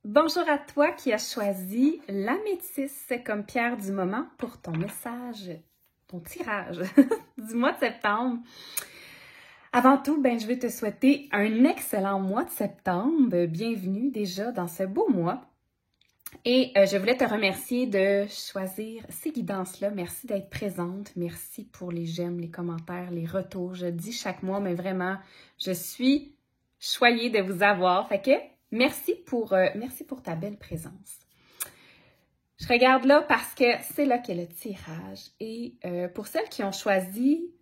Bonjour à toi qui as choisi la métisse comme pierre du moment pour ton message, ton tirage du mois de septembre. Avant tout, je vais te souhaiter un excellent mois de septembre. Bienvenue déjà dans ce beau mois. Et je voulais te remercier de choisir ces guidances-là. Merci d'être présente. Merci pour les j'aime, les commentaires, les retours. Je le dis chaque mois, mais vraiment, je suis choyée de vous avoir. Fait que merci pour ta belle présence. Je regarde là parce que c'est là qu'est le tirage. Et pour celles qui ont choisi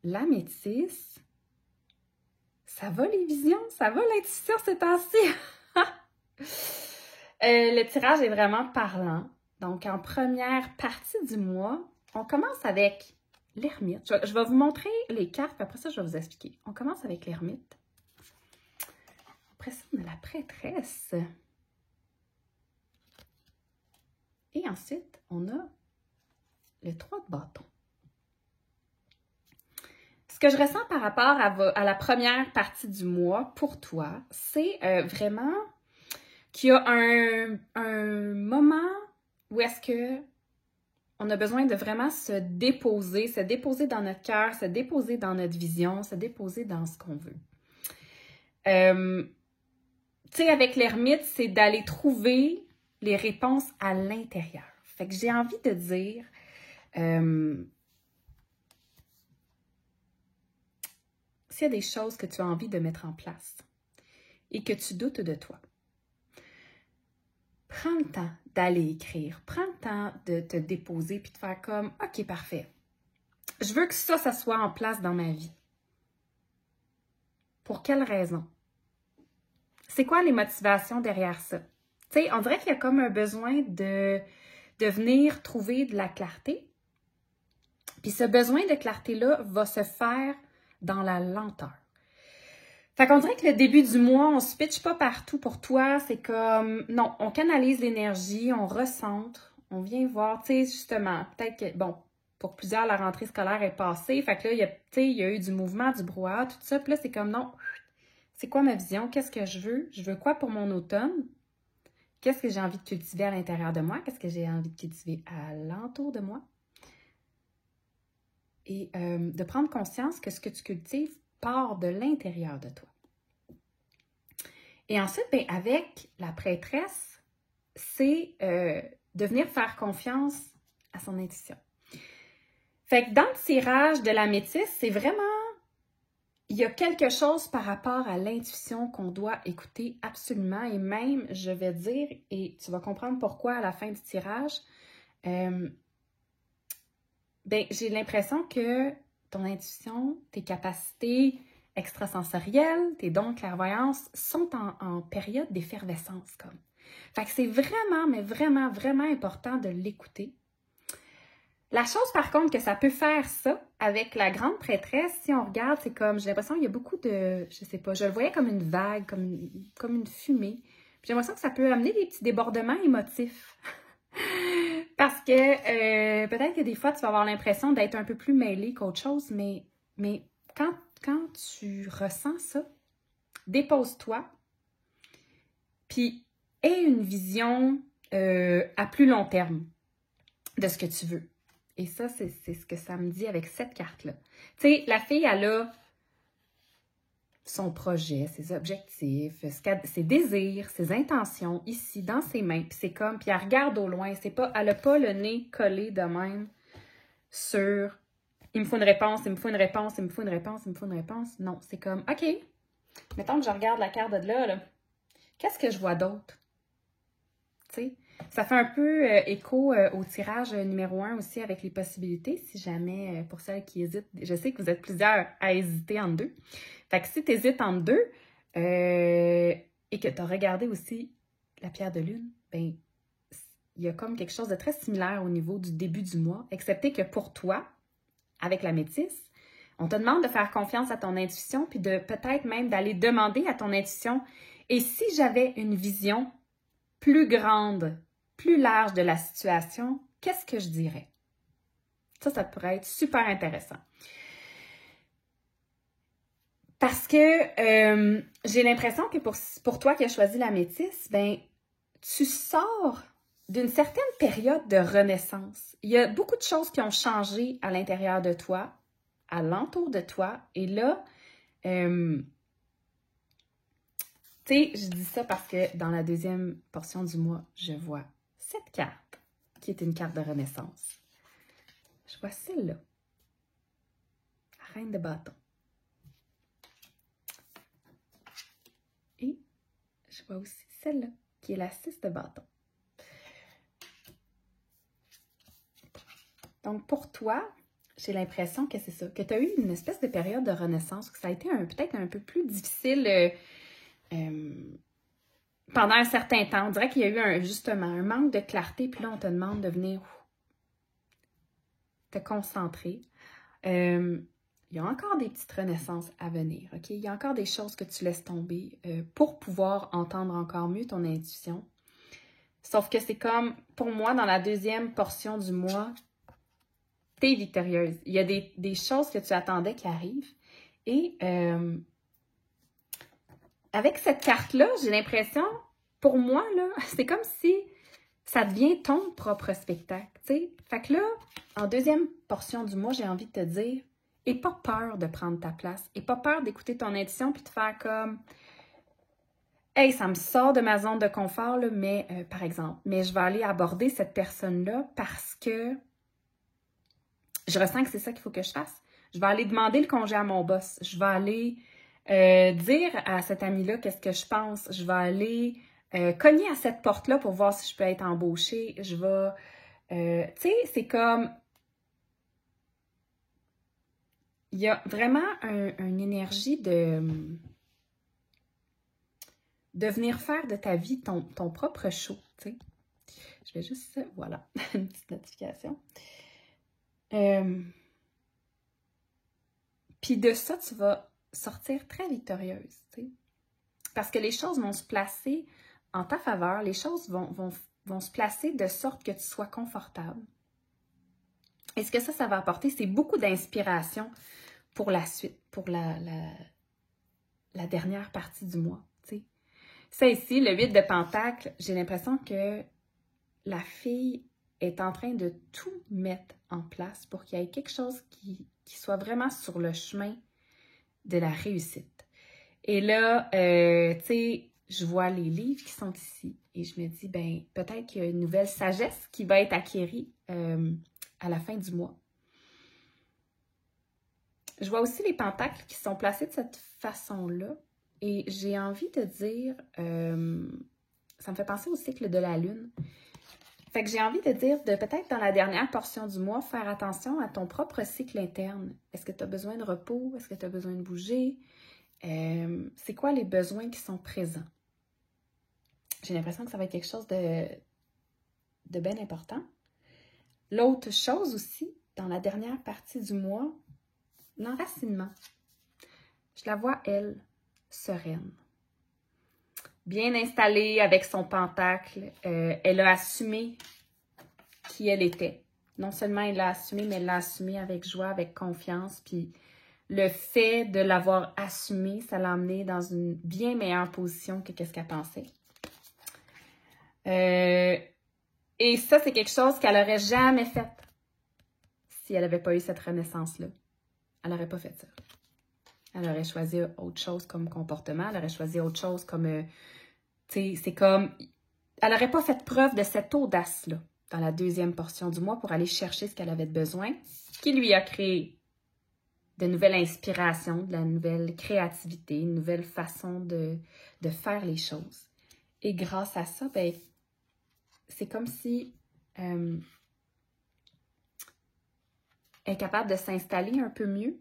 la métisse, ça va les visions, ça va l'intuition ces temps-ci. Le tirage est vraiment parlant. Donc, en première partie du mois, on commence avec l'ermite. Je vais vous montrer les cartes, puis après ça, je vais vous expliquer. On commence avec l'ermite. Après ça, on a la prêtresse. Et ensuite, on a le 3 de bâton. Ce que je ressens par rapport à la première partie du mois pour toi, c'est vraiment qu'il y a un moment où est-ce que on a besoin de vraiment se déposer dans notre cœur, se déposer dans notre vision, se déposer dans ce qu'on veut. Tu sais, avec l'ermite, c'est d'aller trouver les réponses à l'intérieur. Fait que j'ai envie de dire, s'il y a des choses que tu as envie de mettre en place et que tu doutes de toi, prends le temps d'aller écrire. Prends le temps de te déposer puis de faire comme « OK, parfait. Je veux que ça soit en place dans ma vie. » Pour quelle raison? C'est quoi les motivations derrière ça? Tu sais, on dirait qu'il y a comme un besoin de venir trouver de la clarté. Puis ce besoin de clarté-là va se faire dans la lenteur. Fait qu'on dirait que le début du mois, on se pitche pas partout pour toi. C'est comme, non, on canalise l'énergie, on recentre, on vient voir, tu sais, justement, peut-être que, bon, pour plusieurs, la rentrée scolaire est passée. Fait que là, il y a eu du mouvement, du brouhaha, tout ça. Puis là, c'est comme, non, c'est quoi ma vision? Qu'est-ce que je veux? Je veux quoi pour mon automne? Qu'est-ce que j'ai envie de cultiver à l'intérieur de moi? Qu'est-ce que j'ai envie de cultiver à l'entour de moi? Et de prendre conscience que ce que tu cultives part de l'intérieur de toi. Et ensuite, avec la prêtresse, c'est de venir faire confiance à son intuition. Fait que dans le tirage de la métisse, c'est vraiment, il y a quelque chose par rapport à l'intuition qu'on doit écouter absolument. Et même, je vais dire, et tu vas comprendre pourquoi à la fin du tirage, j'ai l'impression que ton intuition, tes capacités extrasensorielles, tes dons de clairvoyance sont en période d'effervescence. Comme. Fait que c'est vraiment, mais vraiment, vraiment important de l'écouter. La chose, par contre, que ça peut faire ça avec la grande prêtresse, si on regarde, c'est comme, j'ai l'impression qu'il y a beaucoup de, je sais pas, je le voyais comme une vague, comme une fumée. J'ai l'impression que ça peut amener des petits débordements émotifs. Parce que peut-être que des fois, tu vas avoir l'impression d'être un peu plus mêlé qu'autre chose, mais quand tu ressens ça, dépose-toi, puis aie une vision à plus long terme de ce que tu veux. Et ça, c'est ce que ça me dit avec cette carte-là. Tu sais, la fille, elle a son projet, ses objectifs, ses désirs, ses intentions ici, dans ses mains. Puis c'est comme, puis elle regarde au loin. Elle n'a pas le nez collé de même sur « il me faut une réponse, il me faut une réponse, il me faut une réponse, il me faut une réponse ». Non, c'est comme « OK, mettons que je regarde la carte de là. Qu'est-ce que je vois d'autre? » Tu sais, ça fait un peu écho au tirage numéro 1 aussi avec les possibilités, si jamais, pour celles qui hésitent, je sais que vous êtes plusieurs à hésiter entre deux. Fait que si tu hésites entre deux et que tu as regardé aussi la pierre de lune, il y a comme quelque chose de très similaire au niveau du début du mois, excepté que pour toi, avec la métisse, on te demande de faire confiance à ton intuition puis de peut-être même d'aller demander à ton intuition « Et si j'avais une vision plus grande, plus large de la situation, qu'est-ce que je dirais? » Ça pourrait être super intéressant. Parce que j'ai l'impression que pour toi qui as choisi la métisse, tu sors d'une certaine période de renaissance. Il y a beaucoup de choses qui ont changé à l'intérieur de toi, alentour de toi. Et là, tu sais, je dis ça parce que dans la deuxième portion du mois, je vois cette carte, qui est une carte de renaissance. Je vois celle-là, la reine de bâton. Et je vois aussi celle-là, qui est la 6 de bâton. Donc, pour toi, j'ai l'impression que c'est ça, que tu as eu une espèce de période de renaissance, que ça a été peut-être un peu plus difficile pendant un certain temps. On dirait qu'il y a eu justement un manque de clarté, puis là, on te demande de venir te concentrer. Il y a encore des petites renaissances à venir, OK? Il y a encore des choses que tu laisses tomber pour pouvoir entendre encore mieux ton intuition. Sauf que c'est comme, pour moi, dans la deuxième portion du mois, t'es victorieuse. Il y a des choses que tu attendais qui arrivent. Et avec cette carte-là, j'ai l'impression, pour moi, là, c'est comme si ça devient ton propre spectacle, tu sais. Fait que là, en deuxième portion du mois, j'ai envie de te dire, aie pas peur de prendre ta place. Aie pas peur d'écouter ton intuition puis de faire comme, hey, ça me sort de ma zone de confort, là, mais par exemple, mais je vais aller aborder cette personne-là parce que je ressens que c'est ça qu'il faut que je fasse. Je vais aller demander le congé à mon boss. Je vais aller dire à cet ami-là qu'est-ce que je pense. Je vais aller cogner à cette porte-là pour voir si je peux être embauchée. Je vais... tu sais, c'est comme... Il y a vraiment une énergie de venir faire de ta vie ton propre show, tu sais. Je vais juste... Voilà, une petite notification. Puis de ça, tu vas sortir très victorieuse, tu sais. Parce que les choses vont se placer en ta faveur, les choses vont se placer de sorte que tu sois confortable. Et ce que ça va apporter, c'est beaucoup d'inspiration pour la suite, pour la dernière partie du mois, tu sais. Ça ici, le 8 de Pentacle, j'ai l'impression que la fille est en train de tout mettre en place pour qu'il y ait quelque chose qui soit vraiment sur le chemin de la réussite. Et là, tu sais, je vois les livres qui sont ici et je me dis, ben peut-être qu'il y a une nouvelle sagesse qui va être acquérie à la fin du mois. Je vois aussi les pentacles qui sont placés de cette façon-là et j'ai envie de dire, ça me fait penser au cycle de la lune. Fait que j'ai envie de dire, de peut-être dans la dernière portion du mois, faire attention à ton propre cycle interne. Est-ce que tu as besoin de repos? Est-ce que tu as besoin de bouger? C'est quoi les besoins qui sont présents? J'ai l'impression que ça va être quelque chose de bien important. L'autre chose aussi, dans la dernière partie du mois, l'enracinement. Je la vois, elle, sereine. Bien installée avec son pentacle. Elle a assumé qui elle était. Non seulement elle l'a assumé, mais elle l'a assumé avec joie, avec confiance. Puis le fait de l'avoir assumé, ça l'a emmenée dans une bien meilleure position que qu'est-ce qu'elle pensait. Et ça, c'est quelque chose qu'elle n'aurait jamais fait si elle n'avait pas eu cette renaissance-là. Elle n'aurait pas fait ça. Elle aurait choisi autre chose comme comportement, elle aurait choisi autre chose comme... tu sais, c'est comme... Elle n'aurait pas fait preuve de cette audace-là dans la deuxième portion du mois pour aller chercher ce qu'elle avait besoin, qui lui a créé de nouvelles inspirations, de la nouvelle créativité, une nouvelle façon de faire les choses. Et grâce à ça, ben, c'est comme si elle est capable de s'installer un peu mieux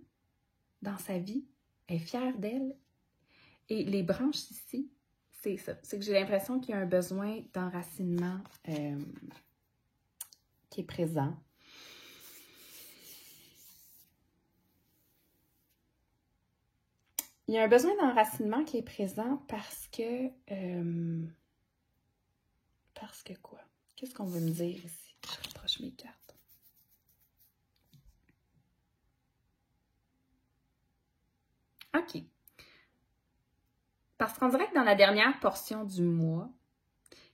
dans sa vie. Elle est fière d'elle. Et les branches ici, c'est ça. C'est que j'ai l'impression qu'il y a un besoin d'enracinement qui est présent. Il y a un besoin d'enracinement qui est présent parce que... parce que quoi? Qu'est-ce qu'on veut me dire ici? Je rapproche mes cartes. OK. Parce qu'on dirait que dans la dernière portion du mois,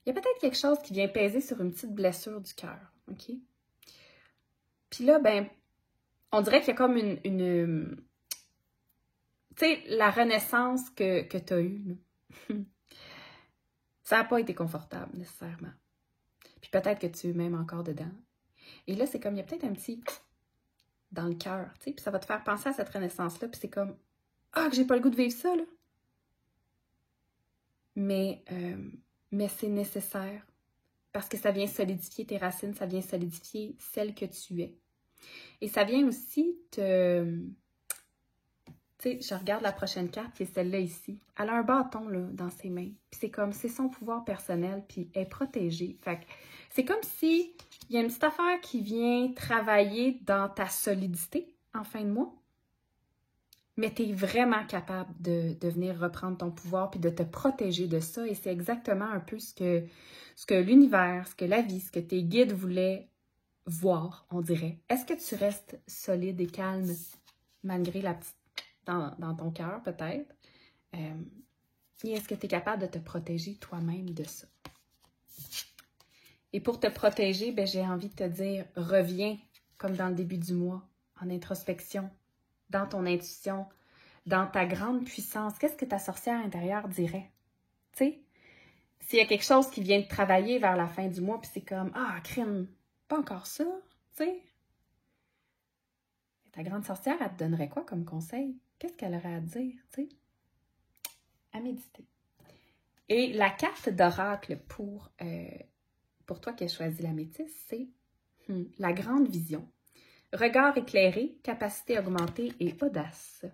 il y a peut-être quelque chose qui vient peser sur une petite blessure du cœur, OK? Puis là, ben, on dirait qu'il y a comme une tu sais, la renaissance que tu as eue, ça n'a pas été confortable, nécessairement. Puis peut-être que tu es même encore dedans. Et là, c'est comme, il y a peut-être un petit dans le cœur, tu sais, puis ça va te faire penser à cette renaissance-là, puis c'est comme, ah, que j'ai pas le goût de vivre ça, là. Mais c'est nécessaire, parce que ça vient solidifier tes racines, ça vient solidifier celle que tu es. Et ça vient aussi te... Tu sais, je regarde la prochaine carte, qui est celle-là ici. Elle a un bâton, là, dans ses mains. Puis c'est comme, c'est son pouvoir personnel, puis elle est protégée. Fait que c'est comme si il y a une petite affaire qui vient travailler dans ta solidité en fin de mois. Mais tu es vraiment capable de venir reprendre ton pouvoir puis de te protéger de ça. Et c'est exactement un peu ce que l'univers, ce que la vie, ce que tes guides voulaient voir, on dirait. Est-ce que tu restes solide et calme malgré la petite dans ton cœur, peut-être? Et est-ce que tu es capable de te protéger toi-même de ça? Et pour te protéger, ben, j'ai envie de te dire, reviens, comme dans le début du mois, en introspection, dans ton intuition, dans ta grande puissance. Qu'est-ce que ta sorcière intérieure dirait? Tu sais, s'il y a quelque chose qui vient de travailler vers la fin du mois, puis c'est comme, ah, crime, pas encore ça, tu sais. Ta grande sorcière, elle te donnerait quoi comme conseil? Qu'est-ce qu'elle aurait à te dire, tu sais? À méditer. Et la carte d'oracle pour toi qui as choisi la métisse, c'est la grande vision. Regard éclairé, capacité augmentée et audace.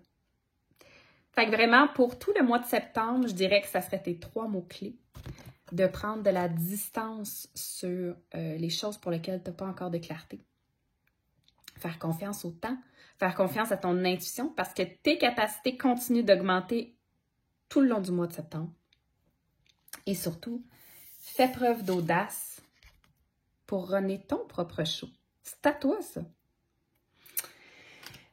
Fait que vraiment, pour tout le mois de septembre, je dirais que ça serait tes 3 mots-clés. De prendre de la distance sur les choses pour lesquelles tu n'as pas encore de clarté. Faire confiance au temps, faire confiance à ton intuition parce que tes capacités continuent d'augmenter tout le long du mois de septembre. Et surtout, fais preuve d'audace pour runner ton propre show. C'est à toi, ça.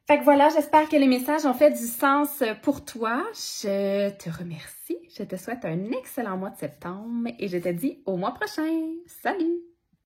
Fait que voilà, j'espère que les messages ont fait du sens pour toi. Je te remercie. Je te souhaite un excellent mois de septembre et je te dis au mois prochain. Salut!